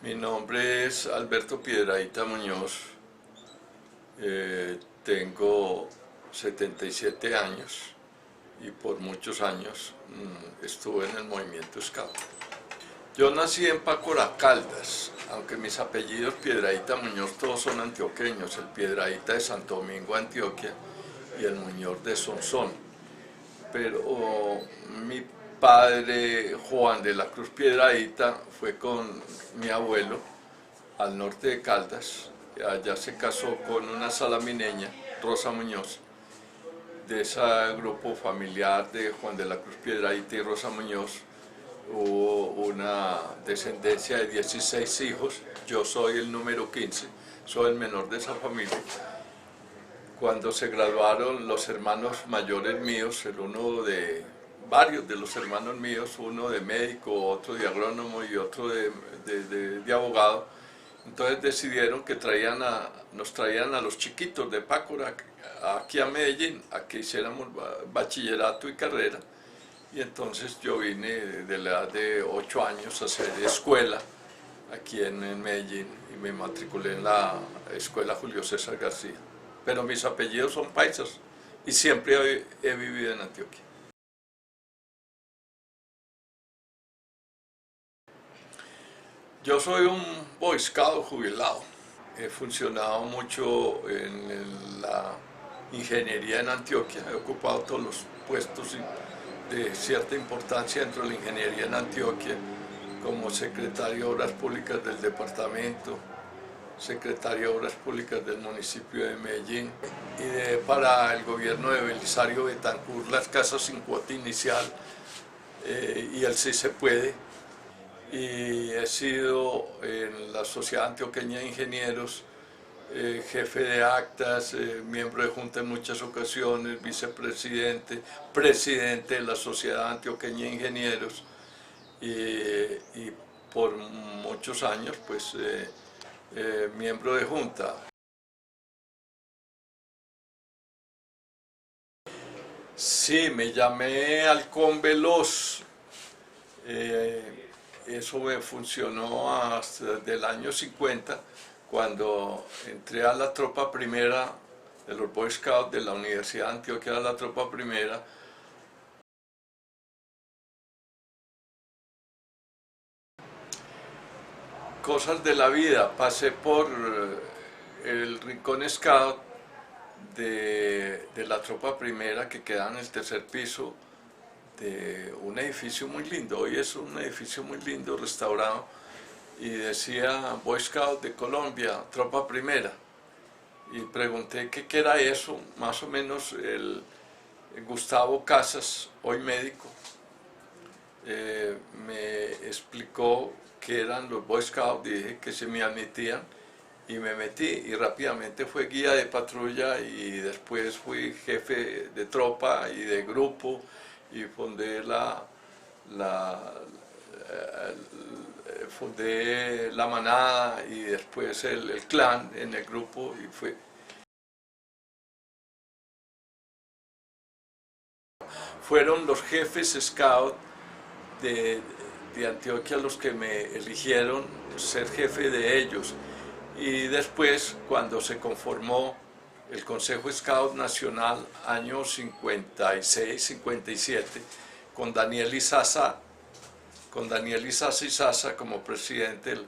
Mi nombre es Alberto Piedrahita Muñoz, tengo 77 años y por muchos años estuve en el movimiento Scout. Yo nací en Pácora, Caldas, aunque mis apellidos Piedrahita Muñoz todos son antioqueños, el Piedrahita de Santo Domingo, Antioquia, y el Muñoz de Sonsón. Pero mi padre Juan de la Cruz Piedrahita fue con mi abuelo al norte de Caldas. Allá se casó con una salamineña, Rosa Muñoz. De ese grupo familiar de Juan de la Cruz Piedrahita y Rosa Muñoz hubo una descendencia de 16 hijos. Yo soy el número 15, soy el menor de esa familia. Cuando se graduaron los hermanos mayores míos, varios de los hermanos míos, uno de médico, otro de agrónomo y otro de abogado, entonces decidieron que nos traían a los chiquitos de Pácora aquí a Medellín, a que hiciéramos bachillerato y carrera. Y entonces yo vine de la edad de 8 años a hacer escuela aquí en Medellín y me matriculé en la escuela Julio César García. Pero mis apellidos son paisas y siempre he vivido en Antioquia. Yo soy un Boy Scout jubilado. He funcionado mucho en la ingeniería en Antioquia. He ocupado todos los puestos de cierta importancia dentro de la ingeniería en Antioquia, como secretario de Obras Públicas del departamento, secretario de Obras Públicas del municipio de Medellín y para el gobierno de Belisario Betancur las casas sin cuota inicial y el Sí se puede. Y he sido en la Sociedad Antioqueña de Ingenieros jefe de actas, miembro de junta en muchas ocasiones, vicepresidente, presidente de la Sociedad Antioqueña de Ingenieros y por muchos años pues miembro de junta. Sí, me llamé Halcón Veloz. Eso me funcionó hasta el año 50, cuando entré a la tropa primera de los Boy Scouts de la Universidad de Antioquia, a la tropa primera. Cosas de la vida, pasé por el Rincón Scout de la tropa primera que queda en el tercer piso de un edificio muy lindo. Hoy es un edificio muy lindo, restaurado, y decía Boy Scout de Colombia, tropa primera. Y pregunté qué era eso, más o menos el Gustavo Casas, hoy médico, me explicó que eran los Boy Scouts, dije que se me admitían y me metí y rápidamente fue guía de patrulla y después fui jefe de tropa y de grupo y fundé fundé la manada y después el clan en el grupo y fueron los jefes scout de Antioquia los que me eligieron ser jefe de ellos. Y después, cuando se conformó el Consejo Scout Nacional, año 56, 57, con Daniel Izaza Izaza como presidente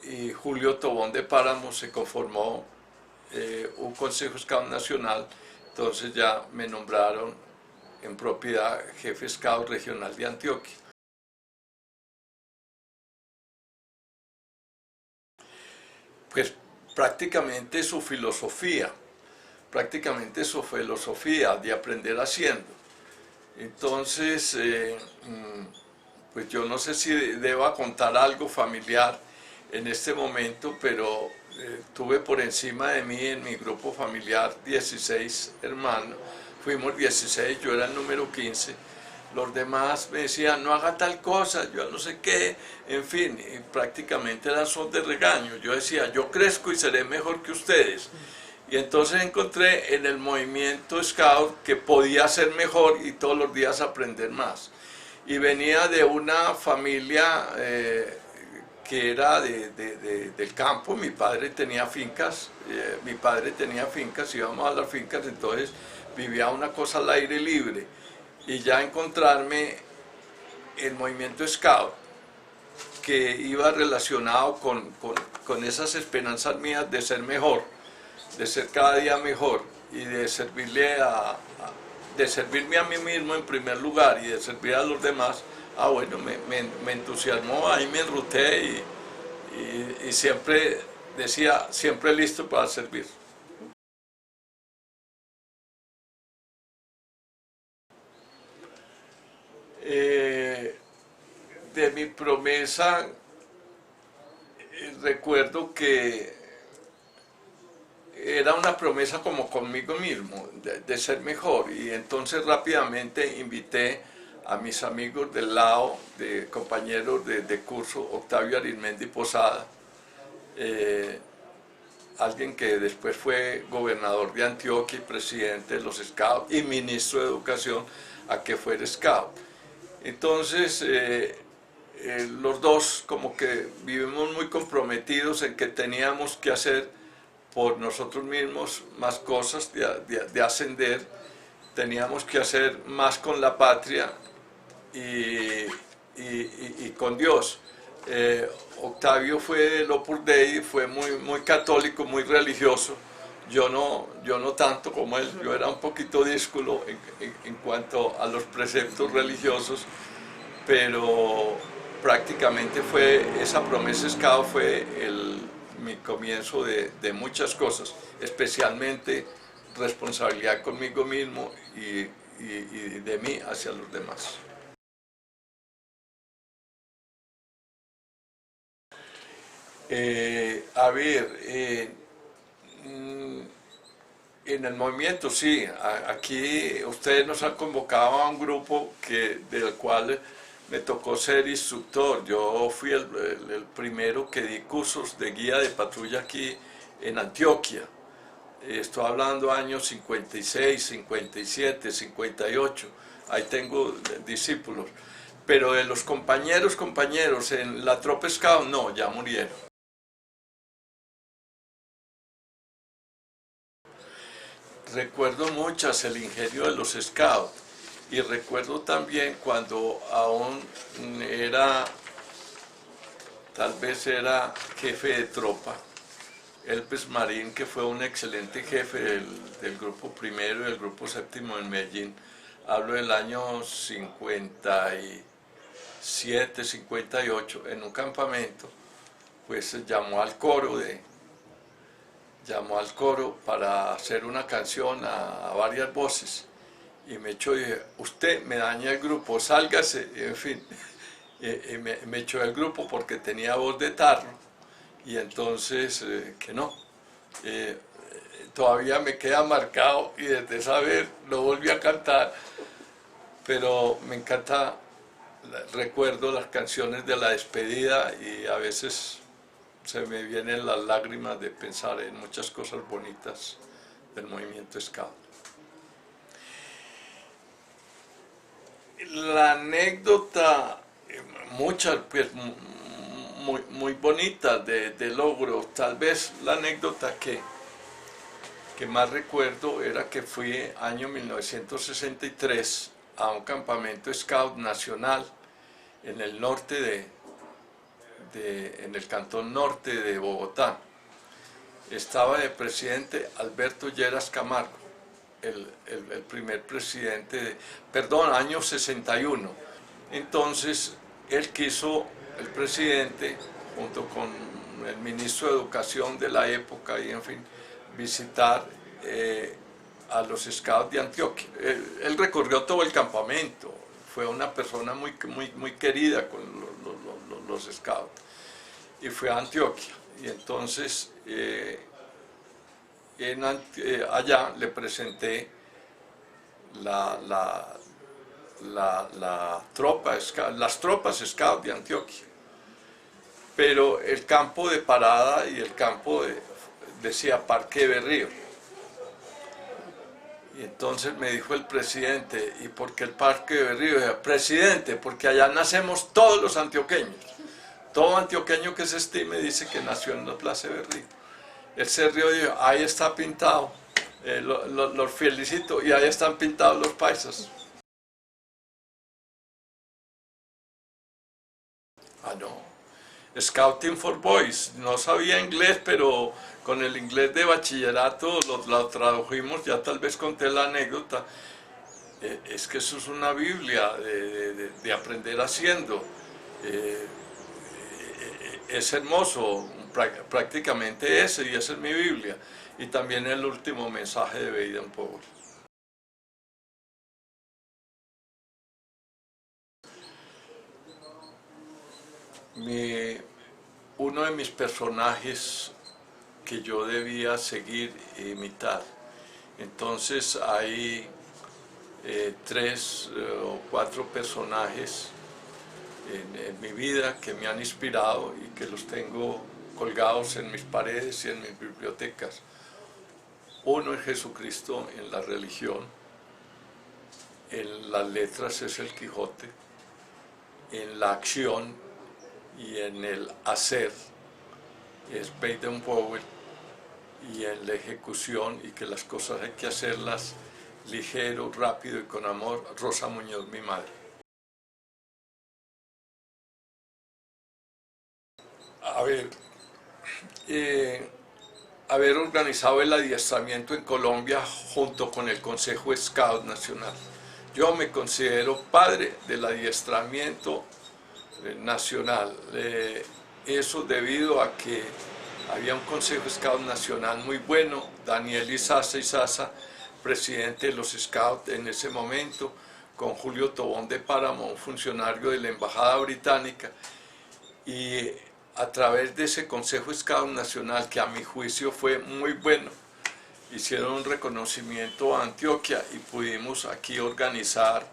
y Julio Tobón de Páramo, se conformó un Consejo Scout Nacional. Entonces ya me nombraron en propiedad jefe Scout Regional de Antioquia. Pues prácticamente su filosofía de aprender haciendo. Entonces, pues yo no sé si deba contar algo familiar en este momento, pero tuve por encima de mí en mi grupo familiar 16 hermanos, fuimos 16, yo era el número 15, los demás me decían no haga tal cosa, yo no sé qué, en fin, y prácticamente eran son de regaño. Yo decía yo crezco y seré mejor que ustedes. Y entonces encontré en el movimiento Scout que podía ser mejor y todos los días aprender más. Y venía de una familia que era del campo. Mi padre tenía fincas, íbamos a las fincas, entonces vivía una cosa al aire libre. Y ya encontrarme el movimiento Scout, que iba relacionado con esas esperanzas mías de ser mejor, de ser cada día mejor y de servirme a mí mismo en primer lugar y de servir a los demás. Bueno, me entusiasmó, ahí me enruté y siempre decía, siempre listo para servir. De mi promesa, recuerdo que era una promesa como conmigo mismo, de ser mejor, y entonces rápidamente invité a mis amigos del lado, de compañeros de curso, Octavio Arizmendi Posada, alguien que después fue gobernador de Antioquia y presidente de los Scouts y ministro de Educación, a que fuera Scout. Entonces, los dos como que vivimos muy comprometidos en que teníamos que hacer por nosotros mismos más cosas, de ascender, teníamos que hacer más con la patria y con Dios. Octavio fue del Opus Dei, fue muy católico, muy religioso. Yo no tanto como él, yo era un poquito díscolo en cuanto a los preceptos religiosos, pero prácticamente esa promesa Scout fue mi comienzo de muchas cosas, especialmente responsabilidad conmigo mismo y de mí hacia los demás. A ver, en el movimiento sí, aquí ustedes nos han convocado a un grupo del cual me tocó ser instructor. Yo fui el primero que di cursos de guía de patrulla aquí en Antioquia. Estoy hablando años 56, 57, 58. Ahí tengo discípulos. Pero de los compañeros en la tropa Scout, no, ya murieron. Recuerdo muchas el ingenio de los Scouts y recuerdo también cuando aún tal vez era jefe de tropa, Elpes Marín, que fue un excelente jefe del grupo primero y del grupo séptimo en Medellín. Hablo del año 57, 58, en un campamento, pues llamó al coro para hacer una canción a varias voces y me echó y dije, usted me daña el grupo, sálgase, en fin, y me echó del grupo porque tenía voz de tarro y entonces que no, todavía me queda marcado y desde esa vez lo volví a cantar, pero me encanta, recuerdo las canciones de la despedida y a veces se me vienen las lágrimas de pensar en muchas cosas bonitas del movimiento Scout. La anécdota, muchas, pues muy bonitas de logros. Tal vez la anécdota que más recuerdo era que fui año 1963 a un campamento Scout nacional en el norte en el cantón norte de Bogotá. Estaba de presidente Alberto Lleras Camargo, el primer presidente, año 61. Entonces, él quiso, el presidente, junto con el ministro de Educación de la época, y en fin, visitar a los Scouts de Antioquia. Él recorrió todo el campamento, fue una persona muy querida con los Scouts, y fue a Antioquia. Y entonces allá le presenté las tropas Scout de Antioquia. Pero el campo de parada y el campo decía Parque de Berrío. Y entonces me dijo el presidente, ¿y por qué el Parque de Berrío? Y dije, presidente, porque allá nacemos todos los antioqueños. Todo antioqueño que se estime dice que nació en la Plaza de Berrío. Él se rió y dijo, ahí está pintado, los felicito, y ahí están pintados los paisas. Ah, no. Scouting for Boys. No sabía inglés, pero con el inglés de bachillerato lo tradujimos, ya tal vez conté la anécdota. Es que eso es una Biblia de aprender haciendo. Es hermoso, prácticamente ese, y esa es mi Biblia. Y también el último mensaje de Baden-Powell. Uno de mis personajes que yo debía seguir e imitar. Entonces hay 3 o 4 personajes en mi vida que me han inspirado y que los tengo colgados en mis paredes y en mis bibliotecas. Uno es Jesucristo en la religión, en las letras es el Quijote, en la acción y en el hacer es Baden-Powell, y en la ejecución y que las cosas hay que hacerlas ligero, rápido y con amor, Rosa Muñoz, mi madre. Haber organizado el adiestramiento en Colombia junto con el Consejo Scout Nacional. Yo me considero padre del adiestramiento nacional. Eso debido a que había un Consejo Scout Nacional muy bueno, Daniel Izaza, presidente de los Scouts en ese momento, con Julio Tobón de Páramo, un funcionario de la Embajada Británica, y a través de ese Consejo Scout Nacional, que a mi juicio fue muy bueno, hicieron un reconocimiento a Antioquia y pudimos aquí organizar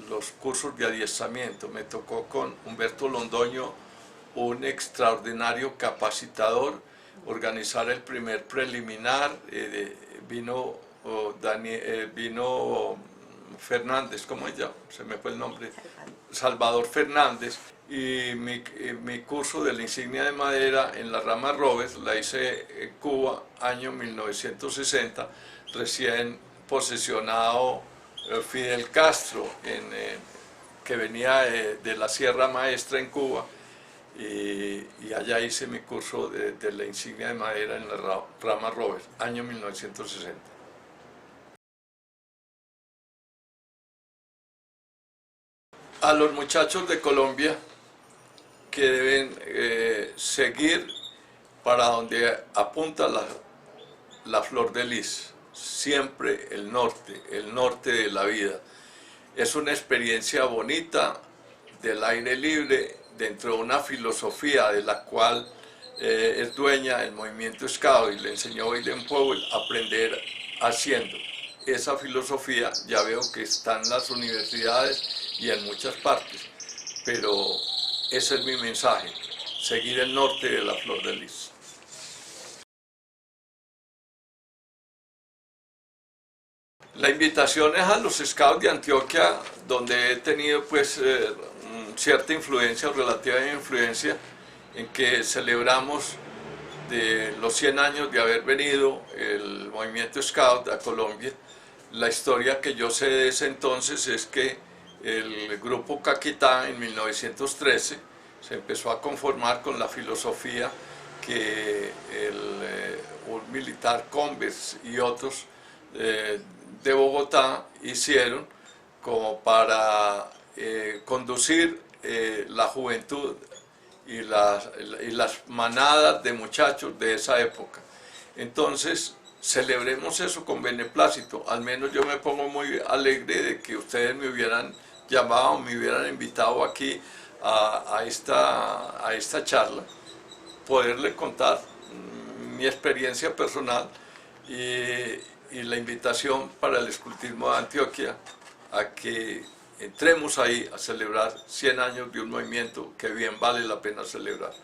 los cursos de adiestramiento. Me tocó con Humberto Londoño, un extraordinario capacitador, organizar el primer preliminar. Vino Fernández, ¿cómo se llama? Se me fue el nombre. Salvador Fernández. Y mi curso de la insignia de madera en la rama Robes la hice en Cuba, año 1960, recién posesionado Fidel Castro, que venía de la Sierra Maestra en Cuba, y allá hice mi curso de la insignia de madera en la rama Robes, año 1960. A los muchachos de Colombia que deben seguir para donde apunta la flor de lis, siempre el norte de la vida. Es una experiencia bonita del aire libre dentro de una filosofía de la cual es dueña el movimiento Scout, y le enseñó Baden-Powell a aprender haciendo. Esa filosofía ya veo que está en las universidades y en muchas partes, pero ese es mi mensaje, seguir el norte de la flor de lis. La invitación es a los Scouts de Antioquia, donde he tenido pues cierta influencia, relativa influencia, en que celebramos de los 100 años de haber venido el movimiento Scout a Colombia. La historia que yo sé de ese entonces es que el grupo Caquetá en 1913 se empezó a conformar con la filosofía que un militar Converse y otros de Bogotá hicieron como para conducir la juventud y las manadas de muchachos de esa época. Entonces, celebremos eso con beneplácito. Al menos yo me pongo muy alegre de que ustedes me hubieran llamado, me hubieran invitado aquí a esta charla, poderle contar mi experiencia personal y la invitación para el escultismo de Antioquia a que entremos ahí a celebrar 100 años de un movimiento que bien vale la pena celebrar.